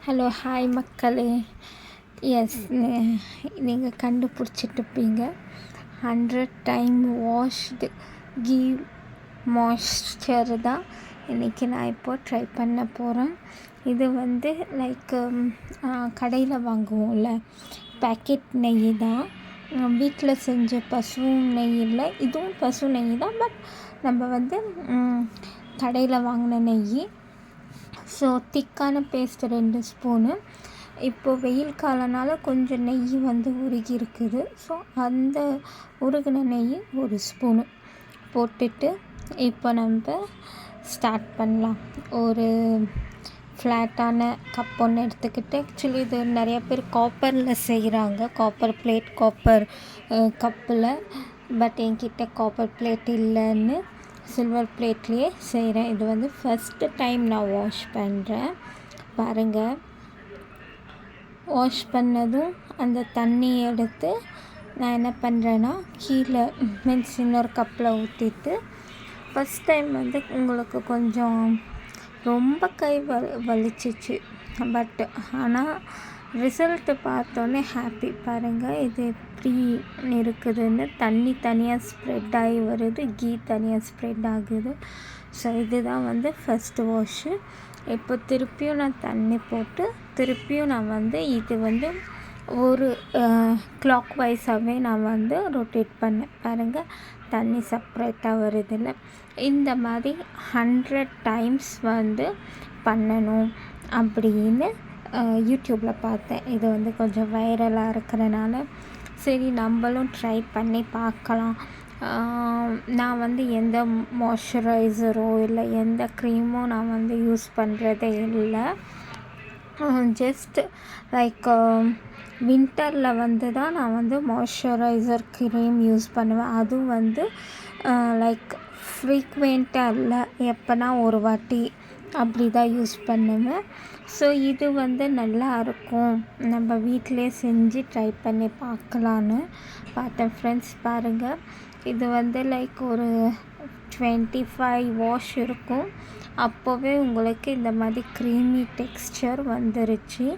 Hello hi மக்களே. S, நீங்கள் கண்டுபிடிச்சிட்ருப்பீங்க. 100 time washed key moisture தான் இன்றைக்கி நான் இப்போது ட்ரை பண்ண போகிறேன். இது வந்து லைக் கடையில் வாங்குவோம்ல பேக்கெட் நெய் தான். வீட்டில் செஞ்ச பசு நெய் இல்லை, இதுவும் பசு நெய் தான். பட் நம்ம வந்து கடையில் வாங்கின நெய். ஸோ திக்கான பேஸ்ட் 2 ஸ்பூனு. இப்போது வெயில் காலனால் கொஞ்சம் நெய் வந்து உருகி இருக்குது. ஸோ அந்த உருகின நெய் 1 ஸ்பூனு போட்டுட்டு இப்போ நம்ம ஸ்டார்ட் பண்ணலாம். ஒரு ஃப்ளாட்டான கப் ஒன்று எடுத்துக்கிட்டு, ஆக்சுவலி இது நிறைய பேர் காப்பரில் செய்கிறாங்க, காப்பர் பிளேட், காப்பர் கப்பில். பட் என்கிட்ட காப்பர் பிளேட் இல்லைன்னு சில்வர் பிளேட்லேயே செய்கிறேன். இது வந்து ஃபஸ்ட்டு டைம் நான் வாஷ் பண்ணுறேன். பாருங்கள், வாஷ் பண்ணதும் அந்த தண்ணி எடுத்து நான் என்ன பண்ணுறேன்னா கீழே மீன்ஸ் இன்னொரு கப்பில் ஊற்றிட்டு, ஃபஸ்ட் டைம் வந்து உங்களுக்கு கொஞ்சம் ரொம்ப கை வலிச்சிச்சு. பட் ஆனால் ரிசல்ட்டு பார்த்தோன்னே ஹாப்பி. பாருங்கள் இது எப்படி இருக்குதுன்னு. தண்ணி தனியாக ஸ்ப்ரெட் ஆகி வருது, கீ தனியாக ஸ்ப்ரெட் ஆகுது. ஸோ இதுதான் வந்து ஃபஸ்ட்டு வாஷு. இப்போ திருப்பியும் நான் தண்ணி போட்டு திருப்பியும் நான் வந்து இது வந்து ஒரு கிளாக் வைஸாகவே நான் வந்து ரொட்டேட் பண்ணேன். பாருங்கள் தண்ணி செப்ரேட்டாக வருதில்ல. இந்த மாதிரி 100 டைம்ஸ் வந்து பண்ணணும் அப்படின்னு யூடியூப்பில் பார்த்தேன். இது வந்து கொஞ்சம் வைரலாக இருக்கிறனால சரி நம்மளும் ட்ரை பண்ணி பார்க்கலாம். நான் வந்து எந்த மாய்ஸ்சரைசரோ இல்லை எந்த க்ரீமோ நான் வந்து யூஸ் பண்ணுறதே இல்லை. ஜஸ்ட் லைக் வின்டரில் வந்து தான் நான் வந்து மாய்ஸ்சரைசர் க்ரீம் யூஸ் பண்ணுவேன். அதுவும் வந்து லைக் ஃப்ரீக்வெண்ட்டாக இல்லை, எப்போனா ஒரு வாட்டி அப்படி தான் யூஸ் பண்ணுவேன். ஸோ இது வந்து நல்லா இருக்கும், நம்ம வீட்டிலே செஞ்சு ட்ரை பண்ணி பார்க்கலான்னு பார்த்தேன். ஃப்ரெண்ட்ஸ் பாருங்கள், இது வந்து லைக் ஒரு 25 வாஷ் இருக்கும். அப்போவே உங்களுக்கு இந்த மாதிரி க்ரீமி டெக்ஸ்சர் வந்துருச்சு.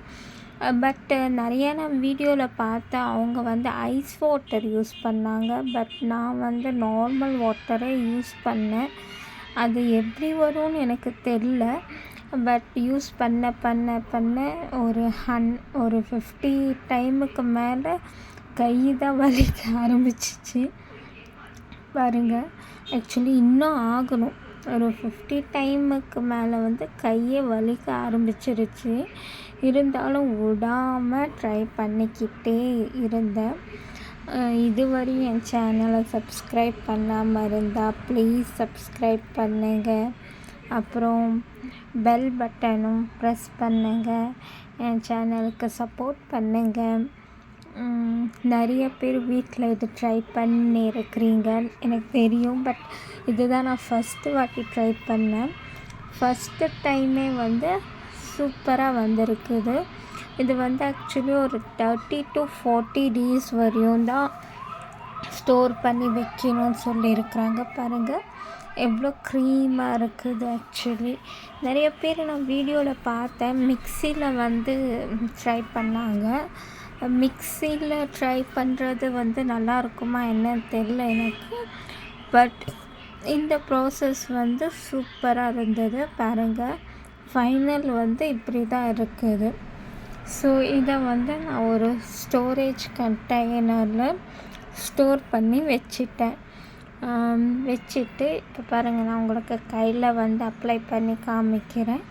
பட் நிறைய நான் வீடியோவில் பார்த்தேன், அவங்க வந்து ஐஸ் வாட்டர் யூஸ் பண்ணாங்க. பட் நான் வந்து நார்மல் வாட்டரை யூஸ் பண்ணேன். அது எப்படி வரும்னு எனக்கு தெரில. பட் யூஸ் பண்ண பண்ண பண்ண ஒரு 50 டைமுக்கு மேலே கை தான் வலிக்க ஆரம்பிச்சிச்சு. பாருங்கள், ஆக்சுவலி இன்னும் ஆகணும். ஒரு 50 டைமுக்கு மேலே வந்து கையே வலிக்க ஆரம்பிச்சிருச்சு. இருந்தாலும் விடாமல் ட்ரை பண்ணிக்கிட்டே இருந்தேன். இதுவரையும் என் சேனலை சப்ஸ்கிரைப் பண்ணாமல் இருந்தால் ப்ளீஸ் சப்ஸ்கிரைப் பண்ணுங்கள். அப்புறம் பெல் பட்டனும் ப்ரெஸ் பண்ணுங்கள். என் சேனலுக்கு சப்போர்ட் பண்ணுங்கள். நிறைய பேர் வீட்டில் இது ட்ரை பண்ணியிருக்கிறீங்க எனக்கு தெரியும். பட் இதுதான் நான் ஃபஸ்ட்டு வாட்டி ட்ரை பண்ணேன். ஃபஸ்ட்டு டைமே வந்து சூப்பராக வந்திருக்குது. இது வந்து ஆக்சுவலி ஒரு 30 to 40 days வரையும் தான் ஸ்டோர் பண்ணி வைக்கணும்னு சொல்லியிருக்கிறாங்க. பாருங்கள் எவ்வளோ க்ரீமாக இருக்குது. ஆக்சுவலி நிறைய பேர் நான் வீடியோவில் பார்த்தேன், மிக்சியில் வந்து ட்ரை பண்ணாங்க. மிக்சியில் ட்ரை பண்ணுறது வந்து நல்லா இருக்குமா என்னன்னு தெரில எனக்கு. பட் இந்த ப்ராசஸ் வந்து சூப்பராக இருந்தது. பாருங்கள் ஃபைனல் வந்து இப்படி தான் இருக்குது. ஸோ இதை வந்து நான் ஒரு ஸ்டோரேஜ் கண்டெய்னரில் ஸ்டோர் பண்ணி வச்சுட்டேன். வச்சுட்டு இப்போ பாருங்கள், நான் உங்களுக்கு கையில் வந்து அப்ளை பண்ணி காமிக்கிறேன்.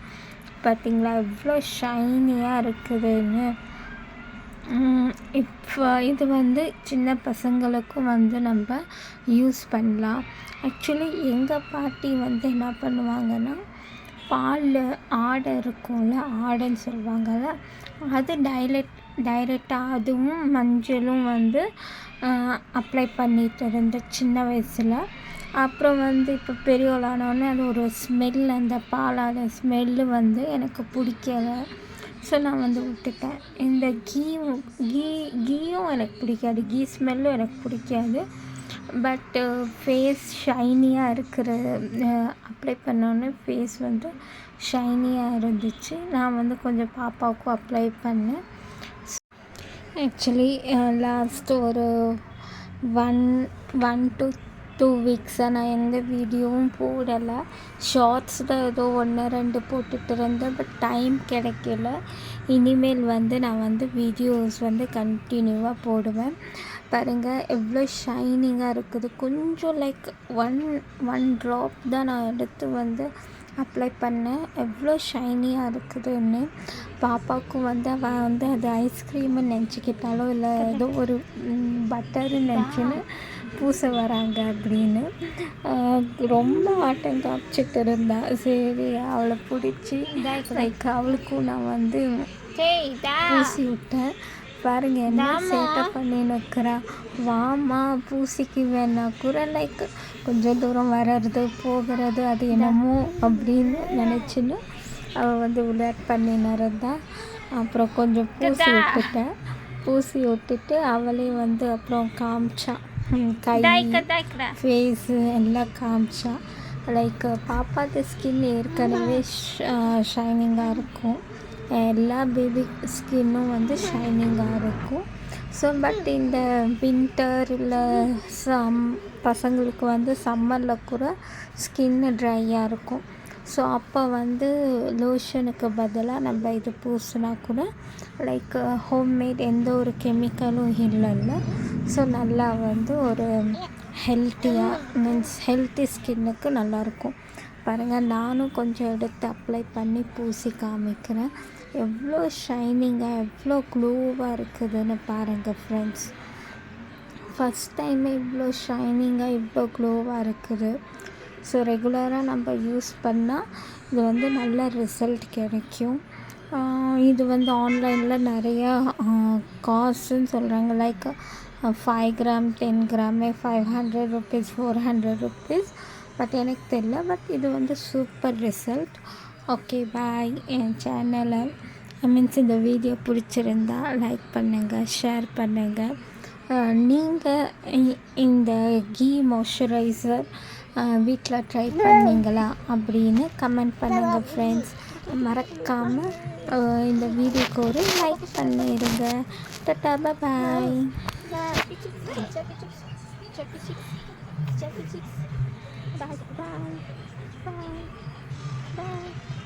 பார்த்திங்களா எவ்வளோ ஷைனியாக இருக்குதுன்னு. இப்போ இது வந்து சின்ன பசங்களுக்கும் வந்து நம்ம யூஸ் பண்ணலாம். ஆக்சுவலி எங்கள் பாட்டி வந்து என்ன பண்ணுவாங்கன்னா, பாலில் ஆடை இருக்கும்ல, ஆடைன்னு சொல்லுவாங்கள்ல, அது டைரெக்டாக அதுவும் மஞ்சளும் வந்து அப்ளை பண்ணிகிட்டு இருந்தேன் சின்ன வயசில். அப்புறம் வந்து இப்போ பெரியவளானோடனே அது ஒரு ஸ்மெல், அந்த பாலாட ஸ்மெல்லு வந்து எனக்கு பிடிக்கலை. ஸோ நான் வந்து விட்டுட்டேன். இந்த கீயும் எனக்கு பிடிக்காது, கீ ஸ்மெல்லும் எனக்கு பிடிக்காது. பட்டு ஃபேஸ் ஷைனியாக இருக்கிற அப்ளை பண்ணோன்னே ஃபேஸ் வந்து ஷைனியாக இருந்துச்சு. நான் வந்து கொஞ்சம் பாப்பாவுக்கும் அப்ளை பண்ணேன். ஆக்சுவலி லாஸ்ட்டு ஒரு 1 to 2 வீக்ஸாக நான் எந்த வீடியோவும் போடலை. ஷார்ட்ஸில் ஏதோ 1 2 போட்டுட்டு இருந்தேன். பட் டைம் கிடைக்கல. இனிமேல் வந்து நான் வந்து வீடியோஸ் வந்து கண்டினியூவாக போடுவேன். பாருங்கள் எவ்வளோ ஷைனிங்காக இருக்குது. கொஞ்சம் லைக் ஒன் ட்ராப் தான் நான் எடுத்து வந்து அப்ளை பண்ணேன். எவ்வளோ ஷைனியாக இருக்குதுன்னு. பாப்பாவுக்கும் வந்து அவள் வந்து அது ஐஸ்கிரீம்னு நினச்சிக்கிட்டாலோ இல்லை ஏதோ ஒரு பட்டர்னு நினச்சின்னு பூச வராங்க அப்படின்னு ரொம்ப ஆட்டம் காமிச்சிட்டு இருந்தா. சரி அவளை பிடிச்சி லைக் அவளுக்கும் நான் வந்து பூசி விட்டேன். பாருங்கள் என்ன சேட்டை பண்ணி நிற்கிறா. வாமா பூசிக்கு வேணா கூட லைக் கொஞ்சம் தூரம் வர்றது போகிறது அது என்னமோ அப்படின்னு நினச்சின்னு அவள் வந்து விளையாட்டு பண்ணின்னு இருந்தா. அப்புறம் கொஞ்சம் பூசி விட்டுட்டு அவளே வந்து அப்புறம் காமிச்சா. கை ஃபேஸு எல்லாம் காமிச்சா. லைக் பாப்பாது ஸ்கின் ஏற்கனவே ஷைனிங்காக இருக்கும். எல்லா பேபி ஸ்கின்னும் வந்து ஷைனிங்காக இருக்கும். ஸோ பட் இந்த வின்டர் இல்லை பசங்களுக்கு வந்து சம்மரில் கூட ஸ்கின்னு ட்ரையாக இருக்கும். ஸோ அப்போ வந்து லோஷனுக்கு பதிலாக நம்ம இது பூசினா கூட லைக் ஹோம்மேட் எந்த ஒரு கெமிக்கலும் இல்லைல்ல. ஸோ நல்லா வந்து ஒரு ஹெல்த்தி ஸ்கின்னுக்கு நல்லாயிருக்கும். பாருங்கள் நானும் கொஞ்சம் எடுத்து அப்ளை பண்ணி பூசி காமிக்கிறேன். எவ்வளோ ஷைனிங்காக எவ்வளோ க்ளோவாக இருக்குதுன்னு பாருங்கள் ஃப்ரெண்ட்ஸ். ஃபஸ்ட் டைமே இவ்வளோ ஷைனிங்காக இவ்வளோ க்ளோவாக இருக்குது. ஸோ ரெகுலராக நம்ம யூஸ் பண்ணால் இது வந்து நல்ல ரிசல்ட் கிடைக்கும். இது வந்து ஆன்லைனில் நிறையா காஸ்ட்டுன்னு சொல்கிறாங்க. லைக் 5 கிராம் 10 கிராமே 500 rupees 400 rupees. பட் எனக்கு தெரியல. பட் இது வந்து சூப்பர் ரிசல்ட். Okay bye. என் சேனலை இந்த வீடியோ பிடிச்சிருந்தா லைக் பண்ணுங்கள், ஷேர் பண்ணுங்கள். நீங்கள் இந்த கீ மாய்ஸ்சரைசர் வீட்டில் ட்ரை பண்ணிங்களா அப்படின்னு கமெண்ட் பண்ணுங்கள் ஃப்ரெண்ட்ஸ். மறக்காமல் இந்த வீடியோக்கு ஒரு லைக் பண்ணிடுங்க. டாடா பாய். Bye.